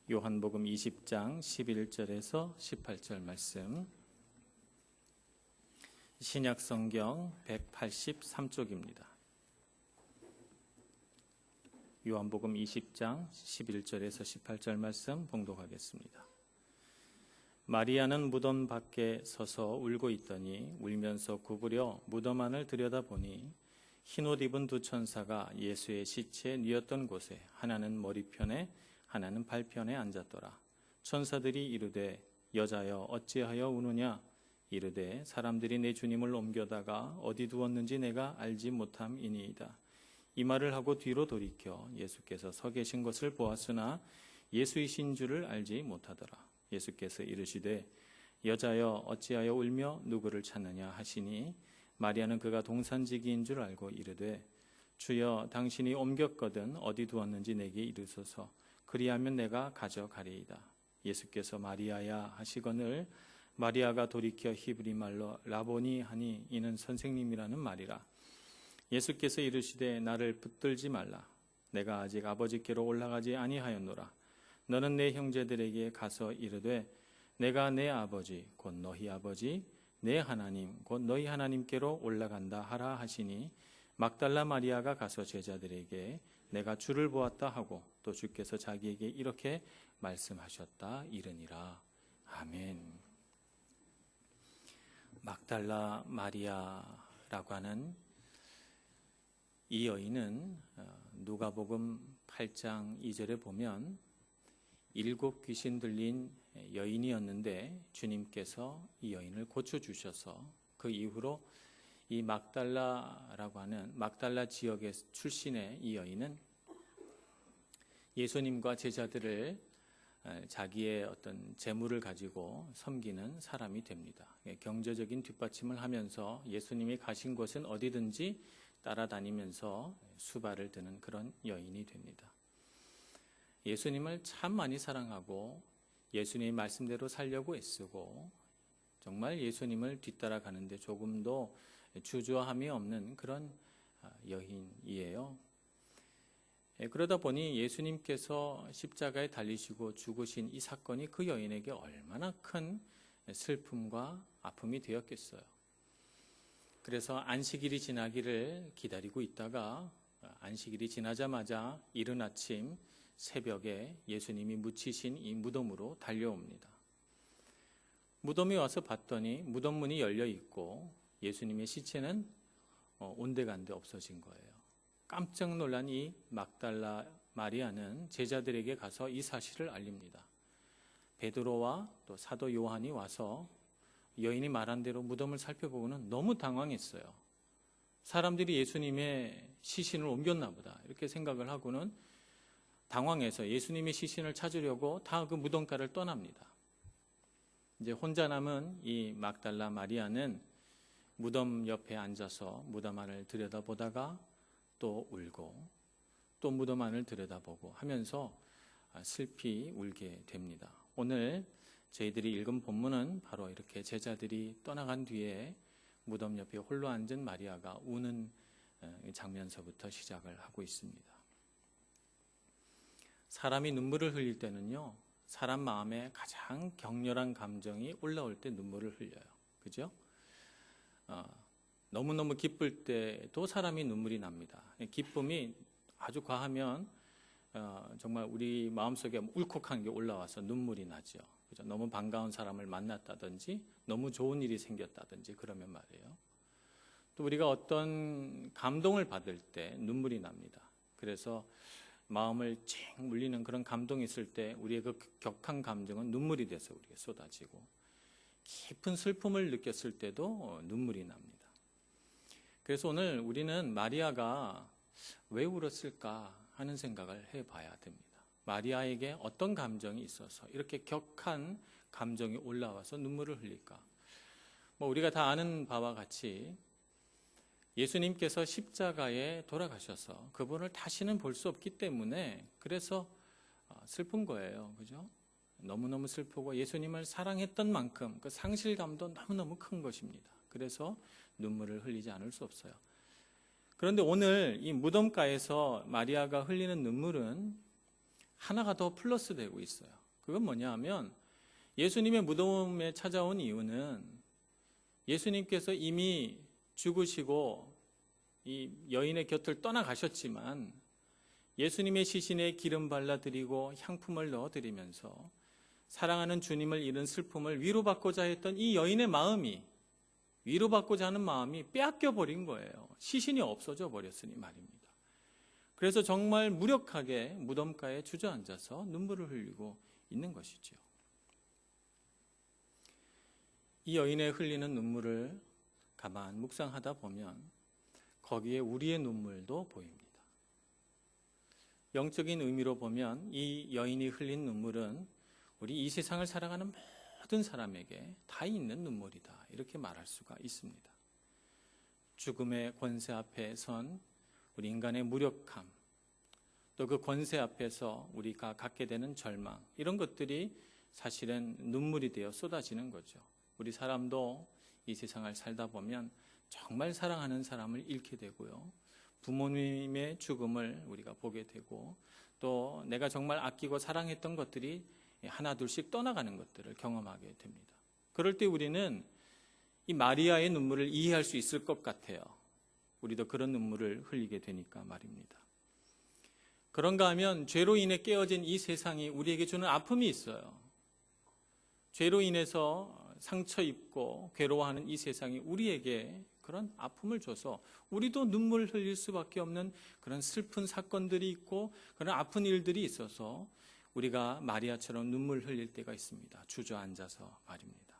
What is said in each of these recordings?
요한복음 20장 11절에서 18절 말씀, 신약성경 183쪽입니다. 요한복음 20장 11절에서 18절 말씀 봉독하겠습니다. 마리아는 무덤 밖에 서서 울고 있더니 울면서 구부려 무덤 안을 들여다보니 흰옷 입은 두 천사가 예수의 시체에 뉘었던 곳에 하나는 머리편에 하나는 발편에 앉았더라. 천사들이 이르되 여자여 어찌하여 우느냐? 이르되 사람들이 내 주님을 옮겨다가 어디 두었는지 내가 알지 못함이니이다. 이 말을 하고 뒤로 돌이켜 예수께서 서 계신 것을 보았으나 예수이신 줄을 알지 못하더라. 예수께서 이르시되 여자여 어찌하여 울며 누구를 찾느냐 하시니 마리아는 그가 동산지기인 줄 알고 이르되 주여 당신이 옮겼거든 어디 두었는지 내게 이르소서. 그리하면 내가 가져가리이다. 예수께서 마리아야 하시거늘 마리아가 돌이켜 히브리 말로 라보니 하니 이는 선생님이라는 말이라. 예수께서 이르시되 나를 붙들지 말라. 내가 아직 아버지께로 올라가지 아니하였노라. 너는 내 형제들에게 가서 이르되 내가 내 아버지 곧 너희 아버지 내 하나님 곧 너희 하나님께로 올라간다 하라 하시니 막달라 마리아가 가서 제자들에게 내가 주를 보았다 하고 또 주께서 자기에게 이렇게 말씀하셨다 이르니라. 아멘. 막달라 마리아라고 하는 이 여인은 누가복음 8장 2절에 보면 7 귀신 들린 여인이었는데 주님께서 이 여인을 고쳐주셔서 그 이후로 이 막달라라고 하는 막달라 지역의 출신의 이 여인은 예수님과 제자들을 자기의 어떤 재물을 가지고 섬기는 사람이 됩니다. 경제적인 뒷받침을 하면서 예수님이 가신 곳은 어디든지 따라다니면서 수발을 드는 그런 여인이 됩니다. 예수님을 참 많이 사랑하고 예수님의 말씀대로 살려고 애쓰고 정말 예수님을 뒤따라가는데 조금도 주저함이 없는 그런 여인이에요. 그러다 보니 예수님께서 십자가에 달리시고 죽으신 이 사건이 그 여인에게 얼마나 큰 슬픔과 아픔이 되었겠어요. 그래서 안식일이 지나기를 기다리고 있다가 안식일이 지나자마자 이른 아침 새벽에 예수님이 묻히신 이 무덤으로 달려옵니다. 무덤에 와서 봤더니 무덤 문이 열려 있고 예수님의 시체는 온데간데 없어진 거예요. 깜짝 놀란 이 막달라 마리아는 제자들에게 가서 이 사실을 알립니다. 베드로와 또 사도 요한이 와서 여인이 말한 대로 무덤을 살펴보고는 너무 당황했어요. 사람들이 예수님의 시신을 옮겼나 보다 이렇게 생각을 하고는 당황해서 예수님의 시신을 찾으려고 다 그 무덤가를 떠납니다. 이제 혼자 남은 이 막달라 마리아는 무덤 옆에 앉아서 무덤 안을 들여다보다가 또 울고 또 무덤 안을 들여다보고 하면서 슬피 울게 됩니다. 오늘 저희들이 읽은 본문은 바로 이렇게 제자들이 떠나간 뒤에 무덤 옆에 홀로 앉은 마리아가 우는 장면서부터 시작을 하고 있습니다. 사람이 눈물을 흘릴 때는요, 사람 마음에 가장 격렬한 감정이 올라올 때 눈물을 흘려요. 그죠? 너무너무 기쁠 때도 사람이 눈물이 납니다. 기쁨이 아주 과하면 정말 우리 마음속에 울컥한 게 올라와서 눈물이 나죠. 그죠? 너무 반가운 사람을 만났다든지 너무 좋은 일이 생겼다든지 그러면 말이에요. 또 우리가 어떤 감동을 받을 때 눈물이 납니다. 그래서 마음을 찡 울리는 그런 감동이 있을 때 우리의 그 격한 감정은 눈물이 돼서 우리에게 쏟아지고 깊은 슬픔을 느꼈을 때도 눈물이 납니다. 그래서 오늘 우리는 마리아가 왜 울었을까 하는 생각을 해봐야 됩니다. 마리아에게 어떤 감정이 있어서 이렇게 격한 감정이 올라와서 눈물을 흘릴까? 우리가 다 아는 바와 같이 예수님께서 십자가에 돌아가셔서 그분을 다시는 볼 수 없기 때문에 그래서 슬픈 거예요. 그죠? 너무너무 슬프고 예수님을 사랑했던 만큼 그 상실감도 너무너무 큰 것입니다. 그래서 눈물을 흘리지 않을 수 없어요. 그런데 오늘 이 무덤가에서 마리아가 흘리는 눈물은 하나가 더 플러스 되고 있어요. 그건 뭐냐 하면 예수님의 무덤에 찾아온 이유는 예수님께서 이미 죽으시고 이 여인의 곁을 떠나가셨지만 예수님의 시신에 기름 발라드리고 향품을 넣어드리면서 사랑하는 주님을 잃은 슬픔을 위로받고자 했던 이 여인의 마음이, 위로받고자 하는 마음이 빼앗겨 버린 거예요. 시신이 없어져 버렸으니 말입니다. 그래서 정말 무력하게 무덤가에 주저앉아서 눈물을 흘리고 있는 것이죠. 이 여인의 흘리는 눈물을 가만 묵상하다 보면 거기에 우리의 눈물도 보입니다. 영적인 의미로 보면 이 여인이 흘린 눈물은 우리 이 세상을 살아가는 모든 사람에게 다 있는 눈물이다, 이렇게 말할 수가 있습니다. 죽음의 권세 앞에 선 우리 인간의 무력함, 또 그 권세 앞에서 우리가 갖게 되는 절망, 이런 것들이 사실은 눈물이 되어 쏟아지는 거죠. 우리 사람도 이 세상을 살다 보면 정말 사랑하는 사람을 잃게 되고요, 부모님의 죽음을 우리가 보게 되고, 또 내가 정말 아끼고 사랑했던 것들이 하나 둘씩 떠나가는 것들을 경험하게 됩니다. 그럴 때 우리는 이 마리아의 눈물을 이해할 수 있을 것 같아요. 우리도 그런 눈물을 흘리게 되니까 말입니다. 그런가 하면 죄로 인해 깨어진 이 세상이 우리에게 주는 아픔이 있어요. 죄로 인해서 상처 입고 괴로워하는 이 세상이 우리에게 그런 아픔을 줘서 우리도 눈물 흘릴 수밖에 없는 그런 슬픈 사건들이 있고 그런 아픈 일들이 있어서 우리가 마리아처럼 눈물 흘릴 때가 있습니다. 주저앉아서 말입니다.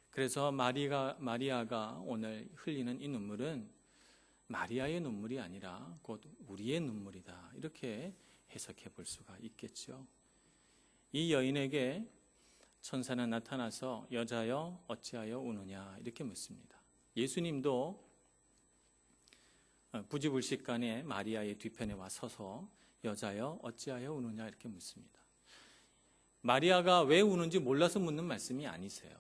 그래서 마리아가 오늘 흘리는 이 눈물은 마리아의 눈물이 아니라 곧 우리의 눈물이다, 이렇게 해석해 볼 수가 있겠죠. 이 여인에게 천사는 나타나서 여자여 어찌하여 우느냐 이렇게 묻습니다. 예수님도 부지불식간에 마리아의 뒤편에 와 서서 여자여 어찌하여 우느냐 이렇게 묻습니다. 마리아가 왜 우는지 몰라서 묻는 말씀이 아니세요.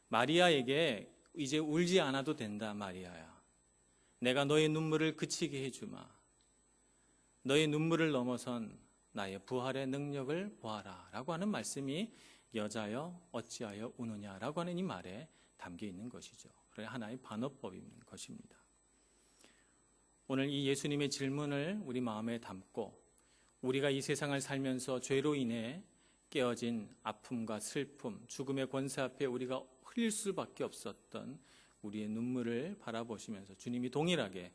마리아에게 이제 울지 않아도 된다, 마리아야. 내가 너의 눈물을 그치게 해주마. 너의 눈물을 넘어선 나의 부활의 능력을 보아라 라고 하는 말씀이 여자여 어찌하여 우느냐라고 하는 이 말에 담겨 있는 것이죠. 하나의 반어법인 것입니다. 오늘 이 예수님의 질문을 우리 마음에 담고 우리가 이 세상을 살면서 죄로 인해 깨어진 아픔과 슬픔, 죽음의 권세 앞에 우리가 흘릴 수밖에 없었던 우리의 눈물을 바라보시면서 주님이 동일하게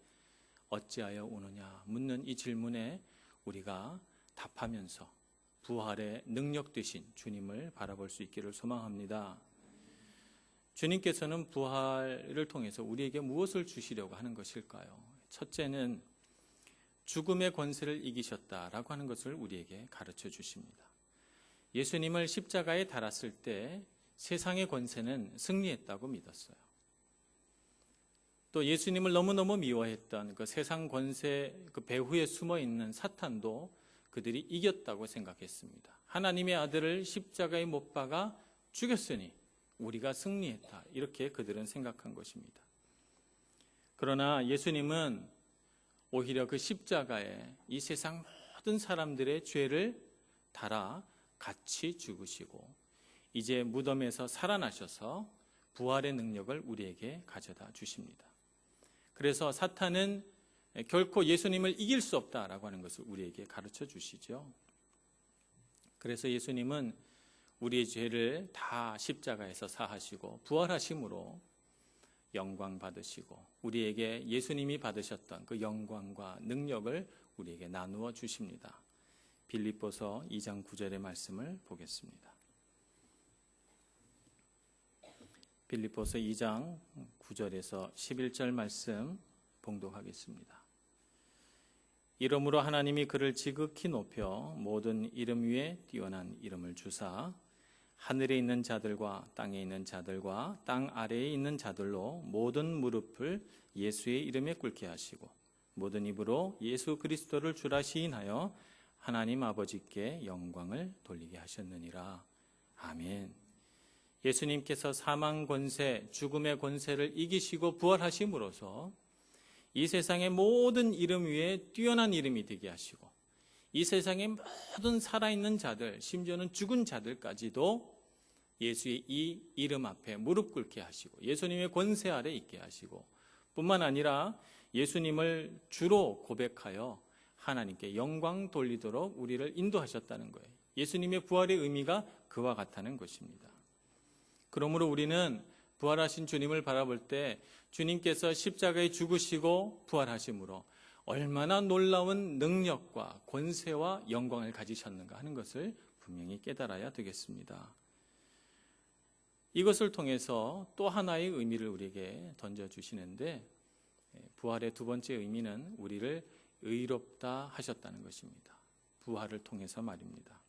어찌하여 우느냐 묻는 이 질문에 우리가 답하면서 부활의 능력 되신 주님을 바라볼 수 있기를 소망합니다. 주님께서는 부활을 통해서 우리에게 무엇을 주시려고 하는 것일까요? 첫째는 죽음의 권세를 이기셨다라고 하는 것을 우리에게 가르쳐 주십니다. 예수님을 십자가에 달았을 때 세상의 권세는 승리했다고 믿었어요. 또 예수님을 너무너무 미워했던 그 세상 권세 그 배후에 숨어 있는 사탄도 그들이 이겼다고 생각했습니다. 하나님의 아들을 십자가에 못 박아 죽였으니 우리가 승리했다, 이렇게 그들은 생각한 것입니다. 그러나 예수님은 오히려 그 십자가에 이 세상 모든 사람들의 죄를 달아 같이 죽으시고 이제 무덤에서 살아나셔서 부활의 능력을 우리에게 가져다 주십니다. 그래서 사탄은 결코 예수님을 이길 수 없다라고 하는 것을 우리에게 가르쳐 주시죠. 그래서 예수님은 우리의 죄를 다 십자가에서 사하시고 부활하심으로 영광 받으시고 우리에게 예수님이 받으셨던 그 영광과 능력을 우리에게 나누어 주십니다. 빌립보서 2장 9절의 말씀을 보겠습니다. 빌립보서 2장 9절에서 11절 말씀 봉독하겠습니다. 이러므로 하나님이 그를 지극히 높여 모든 이름 위에 뛰어난 이름을 주사 하늘에 있는 자들과 땅에 있는 자들과 땅 아래에 있는 자들로 모든 무릎을 예수의 이름에 꿇게 하시고 모든 입으로 예수 그리스도를 주라 시인하여 하나님 아버지께 영광을 돌리게 하셨느니라. 아멘. 예수님께서 사망 권세, 죽음의 권세를 이기시고 부활하심으로써 이 세상의 모든 이름 위에 뛰어난 이름이 되게 하시고 이 세상의 모든 살아있는 자들, 심지어는 죽은 자들까지도 예수의 이 이름 앞에 무릎 꿇게 하시고 예수님의 권세 아래 있게 하시고 뿐만 아니라 예수님을 주로 고백하여 하나님께 영광 돌리도록 우리를 인도하셨다는 거예요. 예수님의 부활의 의미가 그와 같다는 것입니다. 그러므로 우리는 부활하신 주님을 바라볼 때 주님께서 십자가에 죽으시고 부활하심으로 얼마나 놀라운 능력과 권세와 영광을 가지셨는가 하는 것을 분명히 깨달아야 되겠습니다. 이것을 통해서 또 하나의 의미를 우리에게 던져주시는데 부활의 두 번째 의미는 우리를 의롭다 하셨다는 것입니다. 부활을 통해서 말입니다.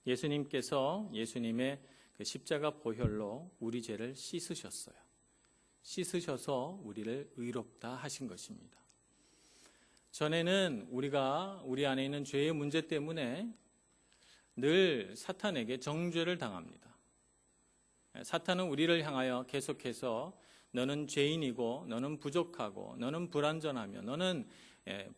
예수님께서 예수님의 그 십자가 보혈로 우리 죄를 씻으셨어요. 씻으셔서 우리를 의롭다 하신 것입니다. 전에는 우리 안에 있는 죄의 문제 때문에 늘 사탄에게 정죄를 당합니다. 사탄은 우리를 향하여 계속해서 너는 죄인이고 너는 부족하고 너는 불완전하며 너는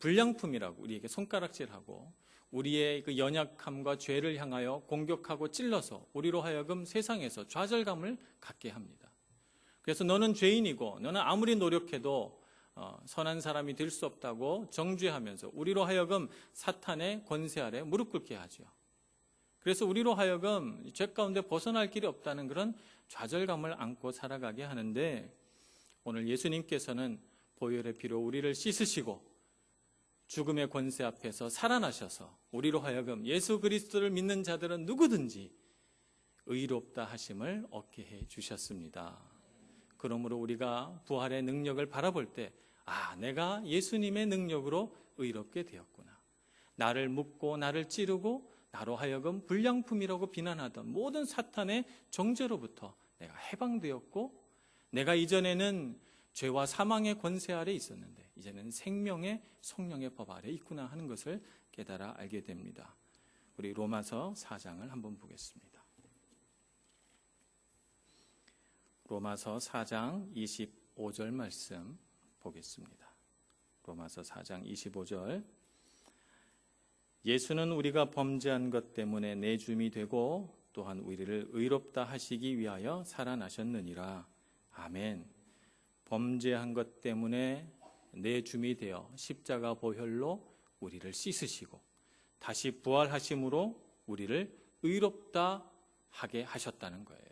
불량품이라고 우리에게 손가락질하고 우리의 그 연약함과 죄를 향하여 공격하고 찔러서 우리로 하여금 세상에서 좌절감을 갖게 합니다. 그래서 너는 죄인이고 너는 아무리 노력해도 선한 사람이 될 수 없다고 정죄하면서 우리로 하여금 사탄의 권세 아래 무릎 꿇게 하죠. 그래서 우리로 하여금 죄 가운데 벗어날 길이 없다는 그런 좌절감을 안고 살아가게 하는데 오늘 예수님께서는 보혈의 피로 우리를 씻으시고 죽음의 권세 앞에서 살아나셔서 우리로 하여금 예수 그리스도를 믿는 자들은 누구든지 의롭다 하심을 얻게 해 주셨습니다. 그러므로 우리가 부활의 능력을 바라볼 때 내가 예수님의 능력으로 의롭게 되었구나. 나를 묻고 나를 찌르고 나로 하여금 불량품이라고 비난하던 모든 사탄의 정죄로부터 내가 해방되었고 내가 이전에는 죄와 사망의 권세 아래 있었는데 이제는 생명의 성령의 법 아래 있구나 하는 것을 깨달아 알게 됩니다. 우리 로마서 4장을 한번 보겠습니다. 로마서 4장 25절 말씀 보겠습니다. 로마서 4장 25절 예수는 우리가 범죄한 것 때문에 내줌이 되고 또한 우리를 의롭다 하시기 위하여 살아나셨느니라. 아멘. 범죄한 것 때문에 내줌이 되어 십자가 보혈로 우리를 씻으시고 다시 부활하심으로 우리를 의롭다 하게 하셨다는 거예요.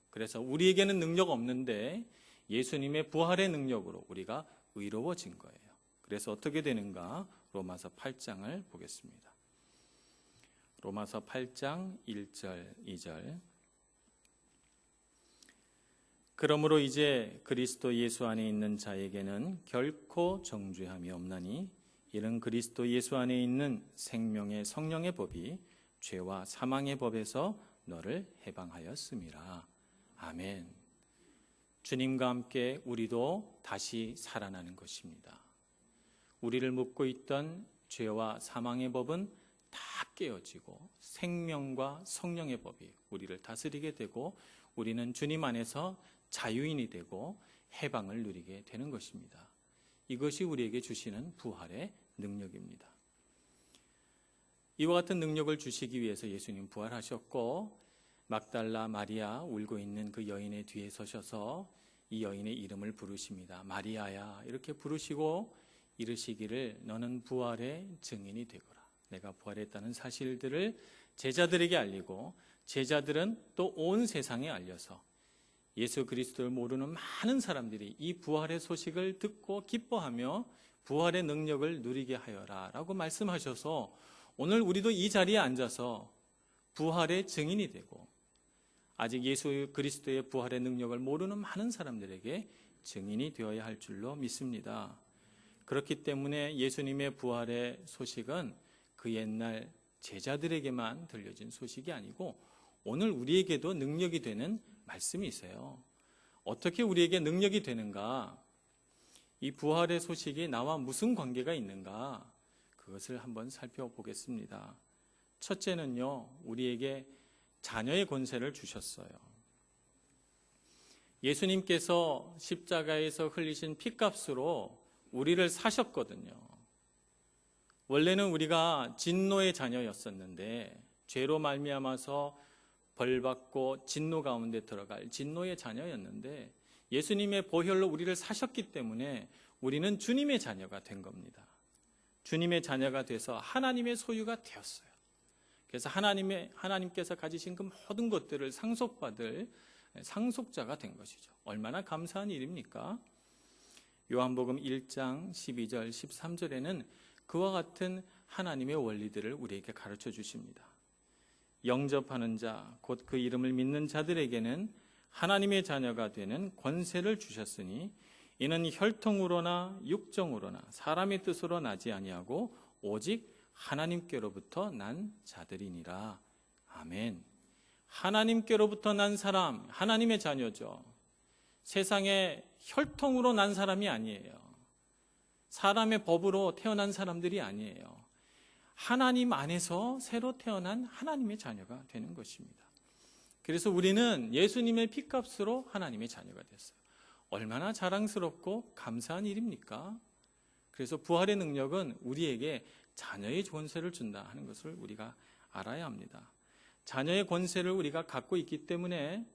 그래서 우리에게는 능력 없는데 예수님의 부활의 능력으로 우리가 의로워진 거예요. 그래서 어떻게 되는가? 로마서 8장을 보겠습니다. 로마서 8장 1절 2절 그러므로 이제 그리스도 예수 안에 있는 자에게는 결코 정죄함이 없나니 이는 그리스도 예수 안에 있는 생명의 성령의 법이 죄와 사망의 법에서 너를 해방하였음이라. 아멘. 주님과 함께 우리도 다시 살아나는 것입니다. 우리를 묶고 있던 죄와 사망의 법은 다 깨어지고 생명과 성령의 법이 우리를 다스리게 되고 우리는 주님 안에서 자유인이 되고 해방을 누리게 되는 것입니다. 이것이 우리에게 주시는 부활의 능력입니다. 이와 같은 능력을 주시기 위해서 예수님 부활하셨고 막달라 마리아 울고 있는 그 여인의 뒤에 서셔서 이 여인의 이름을 부르십니다. 마리아야 이렇게 부르시고 이르시기를 너는 부활의 증인이 되거라. 내가 부활했다는 사실들을 제자들에게 알리고 제자들은 또 온 세상에 알려서 예수 그리스도를 모르는 많은 사람들이 이 부활의 소식을 듣고 기뻐하며 부활의 능력을 누리게 하여라 라고 말씀하셔서 오늘 우리도 이 자리에 앉아서 부활의 증인이 되고 아직 예수 그리스도의 부활의 능력을 모르는 많은 사람들에게 증인이 되어야 할 줄로 믿습니다. 그렇기 때문에 예수님의 부활의 소식은 그 옛날 제자들에게만 들려진 소식이 아니고 오늘 우리에게도 능력이 되는 말씀이 있어요. 어떻게 우리에게 능력이 되는가? 이 부활의 소식이 나와 무슨 관계가 있는가? 그것을 한번 살펴보겠습니다. 첫째는요, 우리에게 자녀의 권세를 주셨어요. 예수님께서 십자가에서 흘리신 피값으로 우리를 사셨거든요. 원래는 우리가 진노의 자녀였었는데 죄로 말미암아서 벌받고 진노 가운데 들어갈 진노의 자녀였는데 예수님의 보혈로 우리를 사셨기 때문에 우리는 주님의 자녀가 된 겁니다. 주님의 자녀가 돼서 하나님의 소유가 되었어요. 그래서 하나님께서 가지신 그 모든 것들을 상속받을 상속자가 된 것이죠. 얼마나 감사한 일입니까? 요한복음 1장 12절 13절에는 그와 같은 하나님의 원리들을 우리에게 가르쳐 주십니다. 영접하는 자, 곧 그 이름을 믿는 자들에게는 하나님의 자녀가 되는 권세를 주셨으니 이는 혈통으로나 육정으로나 사람의 뜻으로 나지 아니하고 오직 하나님께로부터 난 자들이니라. 아멘. 하나님께로부터 난 사람, 하나님의 자녀죠. 세상에 혈통으로 난 사람이 아니에요. 사람의 법으로 태어난 사람들이 아니에요. 하나님 안에서 새로 태어난 하나님의 자녀가 되는 것입니다. 그래서 우리는 예수님의 피값으로 하나님의 자녀가 됐어요. 얼마나 자랑스럽고 감사한 일입니까? 그래서 부활의 능력은 우리에게 자녀의 권세를 준다 하는 것을 우리가 알아야 합니다. 자녀의 권세를 우리가 갖고 있기 때문에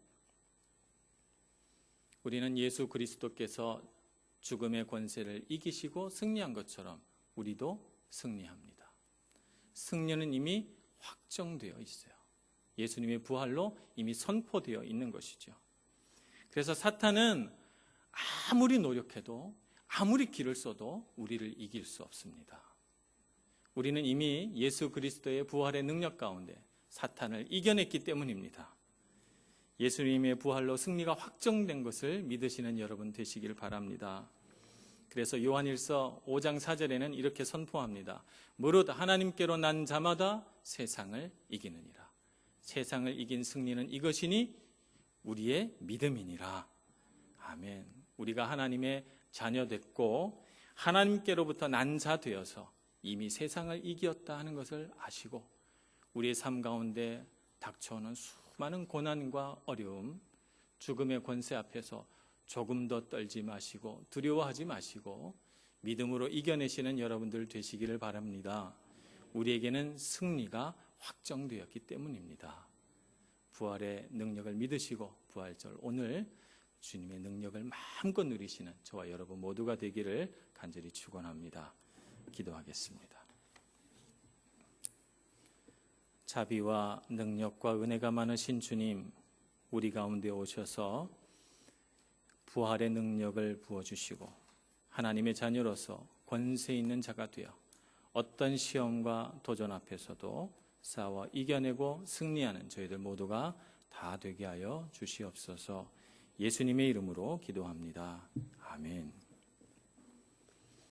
우리는 예수 그리스도께서 죽음의 권세를 이기시고 승리한 것처럼 우리도 승리합니다. 승리는 이미 확정되어 있어요. 예수님의 부활로 이미 선포되어 있는 것이죠. 그래서 사탄은 아무리 노력해도 아무리 길을 써도 우리를 이길 수 없습니다. 우리는 이미 예수 그리스도의 부활의 능력 가운데 사탄을 이겨냈기 때문입니다. 예수님의 부활로 승리가 확정된 것을 믿으시는 여러분 되시길 바랍니다. 그래서 요한일서 5장 4절에는 이렇게 선포합니다. 무릇 하나님께로 난 자마다 세상을 이기느니라. 세상을 이긴 승리는 이것이니 우리의 믿음이니라. 아멘. 우리가 하나님의 자녀 됐고 하나님께로부터 난 자 되어서 이미 세상을 이겼다 하는 것을 아시고 우리의 삶 가운데 닥쳐오는 수많은 고난과 어려움, 죽음의 권세 앞에서 조금 더 떨지 마시고 두려워하지 마시고 믿음으로 이겨내시는 여러분들 되시기를 바랍니다. 우리에게는 승리가 확정되었기 때문입니다. 부활의 능력을 믿으시고 부활절 오늘 주님의 능력을 마음껏 누리시는 저와 여러분 모두가 되기를 간절히 축원합니다. 기도하겠습니다. 자비와 능력과 은혜가 많으신 주님, 우리 가운데 오셔서 부활의 능력을 부어주시고 하나님의 자녀로서 권세 있는 자가 되어 어떤 시험과 도전 앞에서도 싸워 이겨내고 승리하는 저희들 모두가 다 되게 하여 주시옵소서. 예수님의 이름으로 기도합니다. 아멘.